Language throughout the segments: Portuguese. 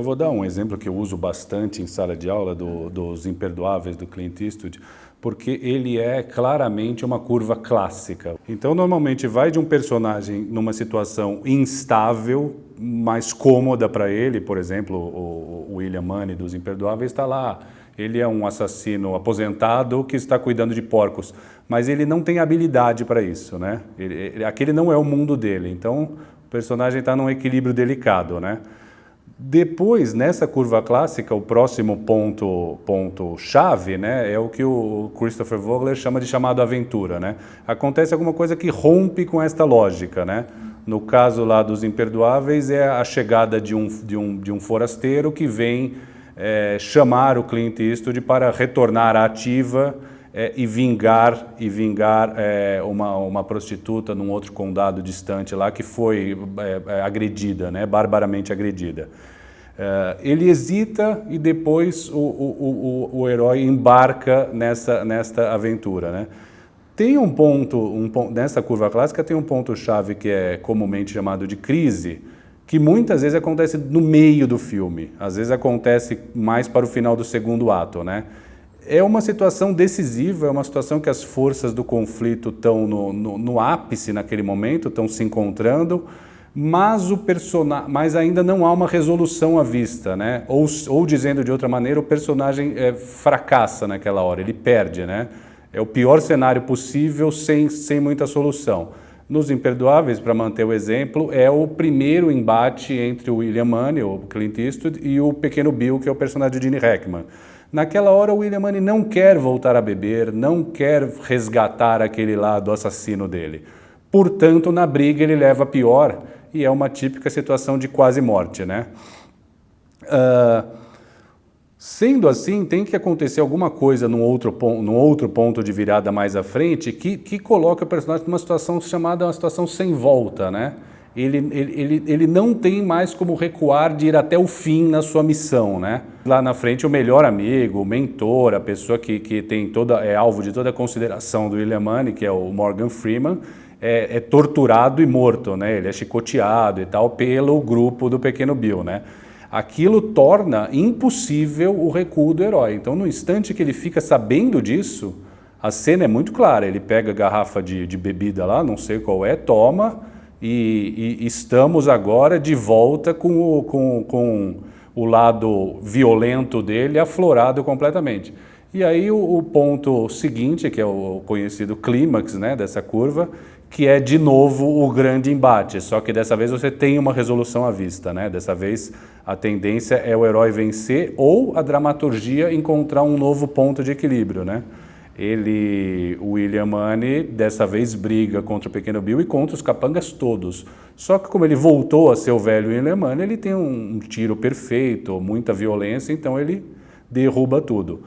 Eu vou dar um exemplo que eu uso bastante em sala de aula dos Imperdoáveis do Clint Eastwood, porque ele é claramente uma curva clássica. Então, normalmente vai de um personagem numa situação instável, mais cômoda para ele, por exemplo, o William Munny dos Imperdoáveis está lá. Ele é um assassino aposentado que está cuidando de porcos, mas ele não tem habilidade para isso, né? Aquele não é o mundo dele, então o personagem está num equilíbrio delicado, né? Depois, nessa curva clássica, o próximo ponto-chave, né, é o que o Christopher Vogler chama de chamado aventura, né? Acontece alguma coisa que rompe com esta lógica, né? No caso lá dos Imperdoáveis, é a chegada de um forasteiro que vem chamar o Clint Eastwood para retornar à ativa e vingar uma prostituta num outro condado distante lá que foi agredida, né, barbaramente agredida. Ele hesita e depois o herói embarca nesta aventura, né? Tem um ponto, nessa curva clássica tem um ponto-chave que é comumente chamado de crise, que muitas vezes acontece no meio do filme, às vezes acontece mais para o final do segundo ato, né? É uma situação decisiva, é uma situação que as forças do conflito estão no ápice naquele momento, estão se encontrando, mas ainda não há uma resolução à vista, né? Ou dizendo de outra maneira, o personagem fracassa naquela hora, ele perde, né? É o pior cenário possível sem muita solução. Nos Imperdoáveis, para manter o exemplo, é o primeiro embate entre o William Munny, o Clint Eastwood, e o pequeno Bill, que é o personagem de Gene Hackman. Naquela hora, o William Munny não quer voltar a beber, não quer resgatar aquele lado assassino dele. Portanto, na briga ele leva a pior e é uma típica situação de quase morte, né? Sendo assim, tem que acontecer alguma coisa num outro ponto de virada mais à frente que coloca o personagem numa situação chamada uma situação sem volta, né? Ele não tem mais como recuar de ir até o fim na sua missão, né? Lá na frente, o melhor amigo, o mentor, a pessoa que é alvo de toda a consideração do William Munny, que é o Morgan Freeman, é torturado e morto, né? Ele é chicoteado e tal pelo grupo do pequeno Bill, né? Aquilo torna impossível o recuo do herói. Então, no instante que ele fica sabendo disso, a cena é muito clara. Ele pega a garrafa de bebida lá, não sei qual é, toma, e estamos agora de volta com o lado violento dele aflorado completamente. E aí o ponto seguinte, que é o conhecido clímax, né, dessa curva, que é de novo o grande embate, só que dessa vez você tem uma resolução à vista, né? Dessa vez a tendência é o herói vencer ou a dramaturgia encontrar um novo ponto de equilíbrio, né? O William Munny, dessa vez briga contra o pequeno Bill e contra os capangas todos. Só que como ele voltou a ser o velho William Munny, ele tem um tiro perfeito, muita violência, então ele derruba tudo.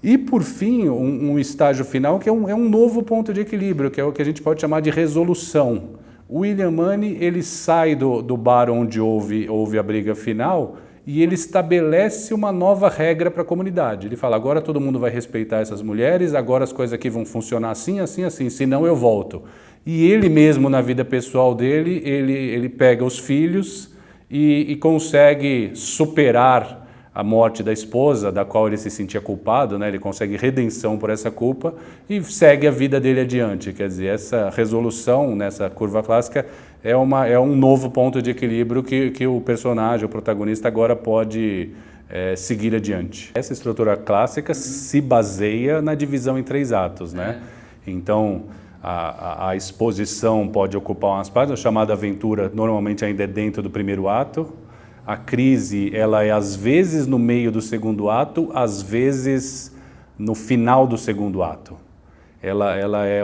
E, por fim, um estágio final que é um novo ponto de equilíbrio, que é o que a gente pode chamar de resolução. O William Munny, ele sai do bar onde houve a briga final e ele estabelece uma nova regra para a comunidade. Ele fala, agora todo mundo vai respeitar essas mulheres, agora as coisas aqui vão funcionar assim, assim, assim, senão eu volto. E ele mesmo, na vida pessoal dele, ele pega os filhos e consegue superar a morte da esposa, da qual ele se sentia culpado, né? Ele consegue redenção por essa culpa e segue a vida dele adiante. Quer dizer, essa resolução nessa curva clássica é um novo ponto de equilíbrio que o personagem, o protagonista, agora pode seguir adiante. Essa estrutura clássica se baseia na divisão em 3 atos, né? Então, a exposição pode ocupar umas páginas, a chamada aventura normalmente ainda é dentro do primeiro ato. A crise, ela é às vezes no meio do segundo ato, às vezes no final do segundo ato. Ela é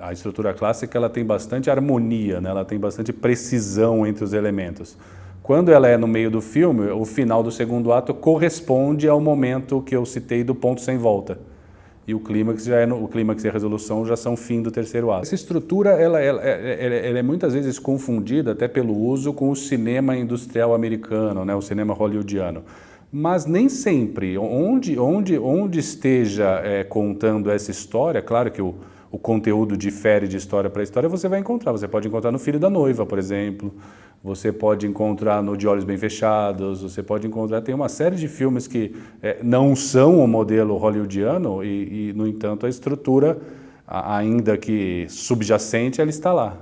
a estrutura clássica, ela tem bastante harmonia, né? Ela tem bastante precisão entre os elementos. Quando ela é no meio do filme, o final do segundo ato corresponde ao momento que eu citei do ponto sem volta. E o clímax e a resolução já são fim do terceiro ato. Essa estrutura ela é muitas vezes confundida até pelo uso com o cinema industrial americano, né, o cinema hollywoodiano. Mas nem sempre, onde esteja contando essa história, claro que o conteúdo difere de história para história, você vai encontrar. Você pode encontrar no Filho da Noiva, por exemplo, você pode encontrar no De Olhos Bem Fechados, você pode encontrar, tem uma série de filmes que não são o modelo hollywoodiano e, no entanto, a estrutura, ainda que subjacente, ela está lá.